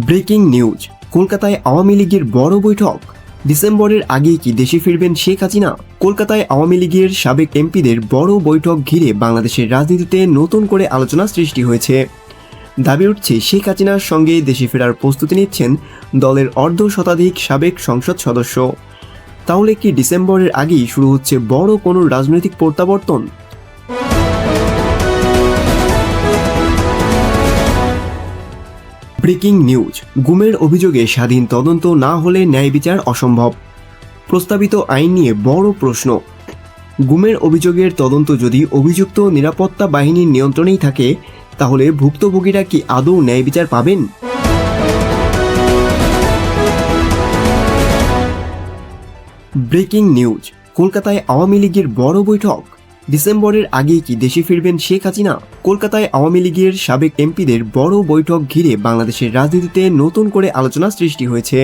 Breaking news. কলকাতায় আওয়ামী লীগের বড় বৈঠক। ডিসেম্বরের আগেই কি দেশে ফিরবেন শেখ হাসিনা? কলকাতায় আওয়ামী লীগের সাবেক এমপিদের বড় বৈঠক ঘিরে বাংলাদেশের রাজনীতিতে নতুন করে আলোচনা সৃষ্টি হয়েছে। দাবি উঠছে শেখ হাসিনার সঙ্গে দেশে ফেরার প্রস্তুতি নিচ্ছেন দলের অর্ধ শতাধিক সাবেক সংসদ সদস্য। তাহলে কি ডিসেম্বরের আগেই শুরু হচ্ছে বড় কোনো রাজনৈতিক প্রত্যাবর্তন? Breaking news. গুমের অভিযোগে স্বাধীন তদন্ত না হলে ন্যায় বিচার অসম্ভব। প্রস্তাবিত আইন নিয়ে বড় প্রশ্ন। গুমের অভিযোগের তদন্ত যদি অভিযুক্ত নিরাপত্তা বাহিনীর নিয়ন্ত্রণেই থাকে, তাহলে ভুক্তভোগীরা কি আদৌ ন্যায় বিচার পাবেন? Breaking news. কলকাতায় আওয়ামী লীগের বড় বৈঠক। ডিসেম্বরের আগেই কি দেশে ফিরবেন শেখ হাসিনা? কলকাতায় আওয়ামী লীগের সাবেক এমপিদের বড় বৈঠক ঘিরে বাংলাদেশের রাজনীতিতে নতুন করে আলোচনা সৃষ্টি হয়েছে।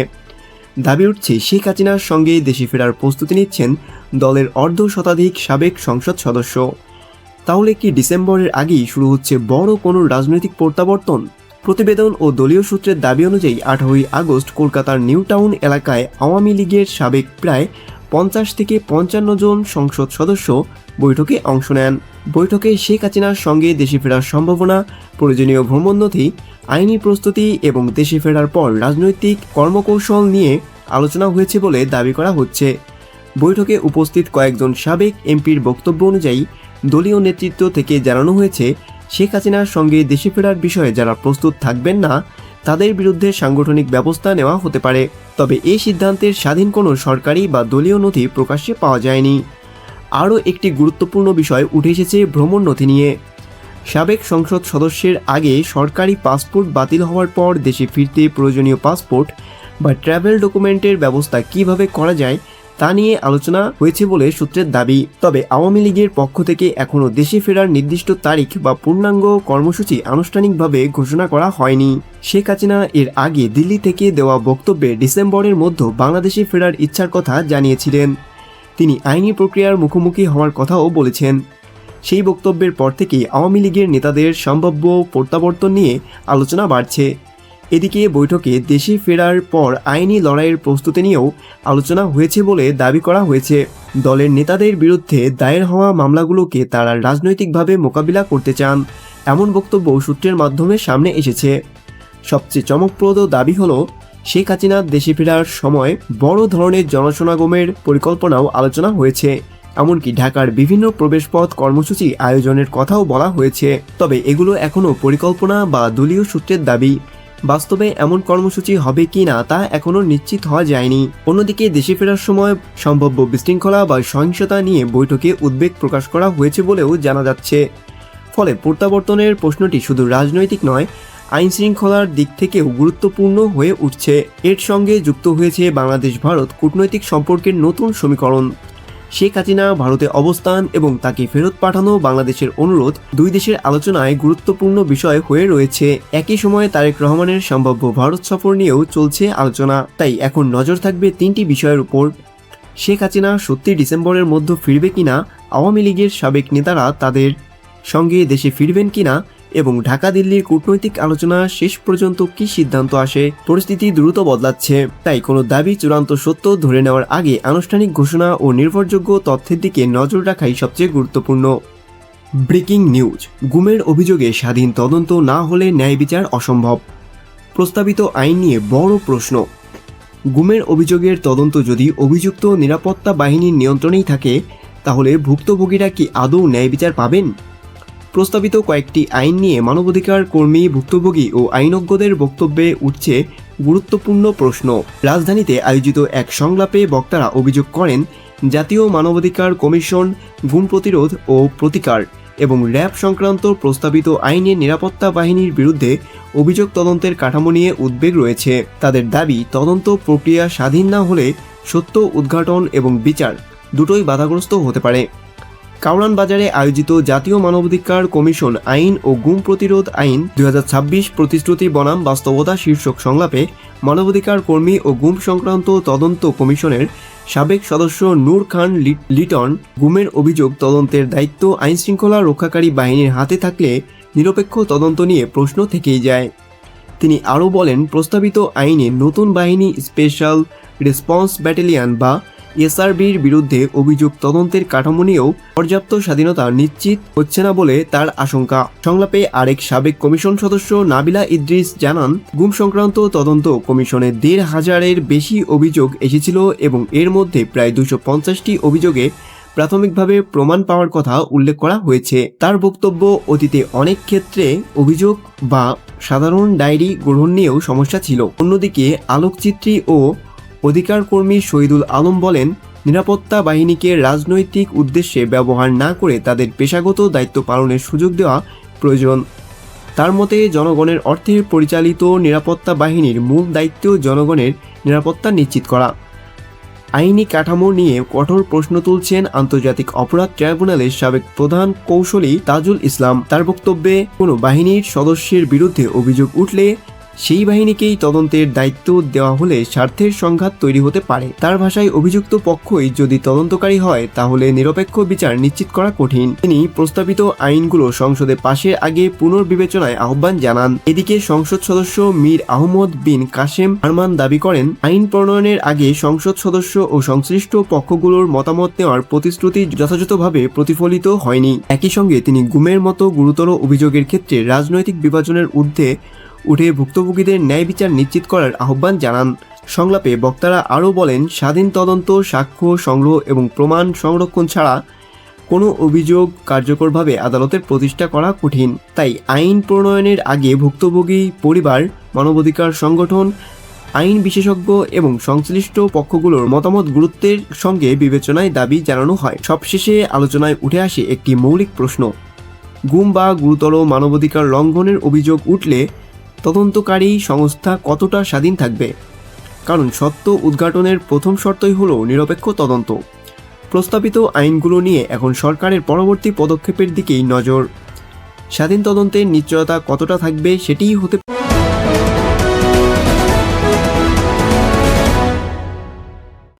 দাবি উঠছে শেখ হাসিনার সঙ্গে দেশে ফেরার প্রস্তুতি নিচ্ছেন দলের অর্ধ শতাধিক সাবেক সংসদ সদস্য। তাহলে কি ডিসেম্বরের আগেই শুরু হচ্ছে বড় কোনো রাজনৈতিক প্রত্যাবর্তন? প্রতিবেদন ও দলীয় সূত্রের দাবি অনুযায়ী 18 আগস্ট কলকাতার নিউ টাউন এলাকায় আওয়ামী লীগের সাবেক প্রায় 50 থেকে 55 জন সংসদ সদস্য বৈঠকে অংশ নেন। বৈঠকে শেখ হাসিনার সঙ্গে দেশে ফেরার সম্ভাবনা, প্রয়োজনীয় ভ্রমণনথি, আইনি প্রস্তুতি এবং দেশে ফেরার পর রাজনৈতিক কর্মকৌশল নিয়ে আলোচনা হয়েছে বলে দাবি করা হচ্ছে। বৈঠকে উপস্থিত কয়েকজন সাবেক এমপির বক্তব্য অনুযায়ী দলীয় নেতৃত্ব থেকে জানানো হয়েছে, শেখ হাসিনার সঙ্গে দেশে ফেরার বিষয়ে যারা প্রস্তুত থাকবেন না, তাদের বিরুদ্ধে সাংগঠনিক ব্যবস্থা নেওয়া হতে পারে। তবে এই সিদ্ধান্তের স্বাধীন কোনো সরকারি বা দলীয় নথি প্রকাশ্যে পাওয়া যায়নি। আরও একটি গুরুত্বপূর্ণ বিষয় উঠে এসেছে ভ্রমণ নথি নিয়ে। সাবেক সংসদ সদস্যের আগে সরকারি পাসপোর্ট বাতিল হওয়ার পর দেশে ফিরতে প্রয়োজনীয় পাসপোর্ট বা ট্রাভেল ডকুমেন্টের ব্যবস্থা কিভাবে করা যায় তা নিয়ে আলোচনা হয়েছে বলে সূত্রের দাবি। তবে আওয়ামী লীগের পক্ষ থেকে এখনও দেশে ফেরার নির্দিষ্ট তারিখ বা পূর্ণাঙ্গ কর্মসূচি আনুষ্ঠানিকভাবে ঘোষণা করা হয়নি। শেখ হাসিনা এর আগে দিল্লি থেকে দেওয়া বক্তব্যে ডিসেম্বরের মধ্যে বাংলাদেশে ফেরার ইচ্ছার কথা জানিয়েছিলেন। তিনি আইনি প্রক্রিয়ার মুখোমুখি হওয়ার কথাও বলেছেন। সেই বক্তব্যের পর থেকেই আওয়ামী লীগের নেতাদের সম্ভাব্য প্রত্যাবর্তন নিয়ে আলোচনা বাড়ছে। এদিকে বৈঠকে দেশে ফেরার পর আইনি লড়াইয়ের প্রস্তুতি নিয়েও আলোচনা হয়েছে বলে দাবি করা হয়েছে। দলের নেতাদের বিরুদ্ধে দায়ের হওয়া মামলাগুলোকে তারা রাজনৈতিকভাবে মোকাবিলা করতে চান, এমন বক্তব্য সূত্রের মাধ্যমে সামনে এসেছে। সবচেয়ে চমকপ্রদ দাবি হলো, শেখ হাসিনার দেশে ফেরার সময় বড় ধরনের জনসমাগমের পরিকল্পনাও আলোচনা হয়েছে। এমনকি ঢাকার বিভিন্ন প্রবেশপথ কর্মসূচি আয়োজনের কথাও বলা হয়েছে। তবে এগুলো এখনও পরিকল্পনা বা দলীয় সূত্রের দাবি। বাস্তবে এমন কর্মসূচি হবে কি না তা এখনও নিশ্চিত হওয়া যায়নি। অন্যদিকে দেশে ফেরার সময় সম্ভাব্য বিশৃঙ্খলা বা সহিংসতা নিয়ে বৈঠকে উদ্বেগ প্রকাশ করা হয়েছে বলেও জানা যাচ্ছে। ফলে প্রত্যাবর্তনের প্রশ্নটি শুধু রাজনৈতিক নয়, আইন শৃঙ্খলার দিক থেকেও গুরুত্বপূর্ণ হয়ে উঠছে। এর সঙ্গে যুক্ত হয়েছে বাংলাদেশ ভারত কূটনৈতিক সম্পর্কের নতুন সমীকরণ। শেখ হাসিনা ভারতে অবস্থান এবং তাকে ফেরত পাঠানো বাংলাদেশের অনুরোধ দুই দেশের আলোচনায় গুরুত্বপূর্ণ বিষয় হয়ে রয়েছে। একই সময়ে তারেক রহমানের সম্ভাব্য ভারত সফর নিয়েও চলছে আলোচনা। তাই এখন নজর থাকবে 3টি বিষয়ের উপর। শেখ হাসিনা সত্যি ডিসেম্বরের মধ্যে ফিরবে কিনা, আওয়ামী লীগের সাবেক নেতারা তাদের সঙ্গে দেশে ফিরবেন কিনা এবং ঢাকা দিল্লির কূটনৈতিক আলোচনা শেষ পর্যন্ত কী সিদ্ধান্ত আসে। পরিস্থিতি দ্রুত বদলাচ্ছে, তাই কোনো দাবি চূড়ান্ত সত্য ধরে নেওয়ার আগে আনুষ্ঠানিক ঘোষণা ও নির্ভরযোগ্য তথ্যের দিকে নজর রাখাই সবচেয়ে গুরুত্বপূর্ণ। Breaking news. গুমের অভিযোগে স্বাধীন তদন্ত না হলে ন্যায় বিচার অসম্ভব। প্রস্তাবিত আইন নিয়ে বড় প্রশ্ন। গুমের অভিযোগের তদন্ত যদি অভিযুক্ত নিরাপত্তা বাহিনীর নিয়ন্ত্রণেই থাকে, তাহলে ভুক্তভোগীরা কি আদৌ ন্যায় বিচার পাবেন? প্রস্তাবিত কয়েকটি আইন নিয়ে মানবাধিকার কর্মী, ভুক্তভোগী ও আইনজ্ঞদের বক্তব্যে উঠছে গুরুত্বপূর্ণ প্রশ্ন। রাজধানীতে আয়োজিত এক সংলাপে বক্তারা অভিযোগ করেন, জাতীয় মানবাধিকার কমিশন গুম প্রতিরোধ ও প্রতিকার এবং র্যাব সংক্রান্ত প্রস্তাবিত আইনে নিরাপত্তা বাহিনীর বিরুদ্ধে অভিযোগ তদন্তের কাঠামো নিয়ে উদ্বেগ রয়েছে। তাদের দাবি, তদন্ত প্রক্রিয়া স্বাধীন না হলে সত্য উদ্ঘাটন এবং বিচার দুটোই বাধাগ্রস্ত হতে পারে। কাউরান বাজারে আয়োজিত জাতীয় মানবাধিকার কমিশন আইন ও গুম প্রতিরোধ আইন 2026 প্রতিশ্রুতি বনাম বাস্তবতা শীর্ষক সংলাপে মানবাধিকার কর্মী ও গুম সংক্রান্ত তদন্ত কমিশনের সাবেক সদস্য নূর খান লিটন গুমের অভিযোগ তদন্তের দায়িত্ব আইনশৃঙ্খলা রক্ষাকারী বাহিনীর হাতে থাকলে নিরপেক্ষ তদন্ত নিয়ে প্রশ্ন থেকেই যায়। তিনি আরও বলেন, প্রস্তাবিত আইনে নতুন বাহিনী স্পেশাল রেসপন্স ব্যাটালিয়ন বা এসআরবির বিরুদ্ধে অভিযোগ তদন্তের কাঠামো নিয়েও পর্যাপ্ত স্বাধীনতা নিশ্চিত হচ্ছে না বলে তার আশঙ্কা। সংলাপে আরেক সাবেক কমিশন সদস্য নাবিলা ইদ্রিস জানান, গুম সংক্রান্ত তদন্ত কমিশনে ১৫০০-এর বেশি অভিযোগ এসেছিল এবং এর মধ্যে প্রায় ২৫০টি অভিযোগে প্রাথমিকভাবে প্রমাণ পাওয়ার কথা উল্লেখ করা হয়েছে। তার বক্তব্য, অতীতে অনেক ক্ষেত্রে অভিযোগ বা সাধারণ ডায়েরি গ্রহণ নিয়েও সমস্যা ছিল। অন্যদিকে আলোকচিত্রী ও অধিকার কর্মী শহীদুল আলম বলেন, নিরাপত্তা বাহিনীকে রাজনৈতিক উদ্দেশ্যে ব্যবহার না করে তাদের পেশাগত দায়িত্ব পালনের সুযোগ দেওয়া প্রয়োজন। তার মতে, জনগণের অর্থে পরিচালিত নিরাপত্তা বাহিনীর মূল দায়িত্ব জনগণের নিরাপত্তা নিশ্চিত করা। আইনি কাঠামো নিয়ে কঠোর প্রশ্ন তুলছেন আন্তর্জাতিক অপরাধ ট্রাইব্যুনালের সাবেক প্রধান কৌঁসুলি তাজুল ইসলাম। তার বক্তব্যে, কোনো বাহিনীর সদস্যের বিরুদ্ধে অভিযোগ উঠলে সেই বাহিনীকেই তদন্তের দায়িত্ব দেওয়া হলে স্বার্থের সংঘাত তৈরি হতে পারে। তার ভাষায়, অভিযুক্ত পক্ষই যদি তদন্তকারী হয় তাহলে নিরপেক্ষ বিচার নিশ্চিত করা কঠিন। তিনি প্রস্তাবিত আইনগুলো সংসদে পাশের আগে পুনর্বিবেচনায় আহ্বান জানান। এদিকে সংসদ সদস্য মীর আহমদ বিন কাশেম আরমান দাবি করেন, আইন প্রণয়নের আগে সংসদ সদস্য ও সংশ্লিষ্ট পক্ষগুলোর মতামত নেওয়ার প্রতিশ্রুতি যথাযথভাবে প্রতিফলিত হয়নি। একই সঙ্গে তিনি গুমের মতো গুরুতর অভিযোগের ক্ষেত্রে রাজনৈতিক বিভাজনের ঊর্ধ্বে উঠে ভুক্তভোগীদের ন্যায় বিচার নিশ্চিত করার আহ্বান জানান। সংলাপে বক্তারা আরও বলেন, স্বাধীন তদন্ত, সাক্ষ্য সংগ্রহ এবং প্রমাণ সংরক্ষণ ছাড়া কোনো অভিযোগ কার্যকরভাবে আদালতের প্রতিষ্ঠা করা কঠিন। তাই আইন প্রণয়নের আগে ভুক্তভোগী পরিবার, মানবাধিকার সংগঠন, আইন বিশেষজ্ঞ এবং সংশ্লিষ্ট পক্ষগুলোর মতামত গুরুত্বের সঙ্গে বিবেচনায় দাবি জানানো হয়। সবশেষে আলোচনায় উঠে আসে একটি মৌলিক প্রশ্ন: গুম বা গুরুতর মানবাধিকার লঙ্ঘনের অভিযোগ উঠলে তদন্তকারী সংস্থা কতটা স্বাধীন থাকবে? কারণ সত্য উদ্ঘাটনের প্রথম শর্তই হলো নিরপেক্ষ তদন্ত। প্রস্তাবিত আইনগুলো নিয়ে এখন সরকারের পরবর্তী পদক্ষেপের দিকেই নজর। স্বাধীন তদন্তের নিশ্চয়তা কতটা থাকবে সেটিই হতে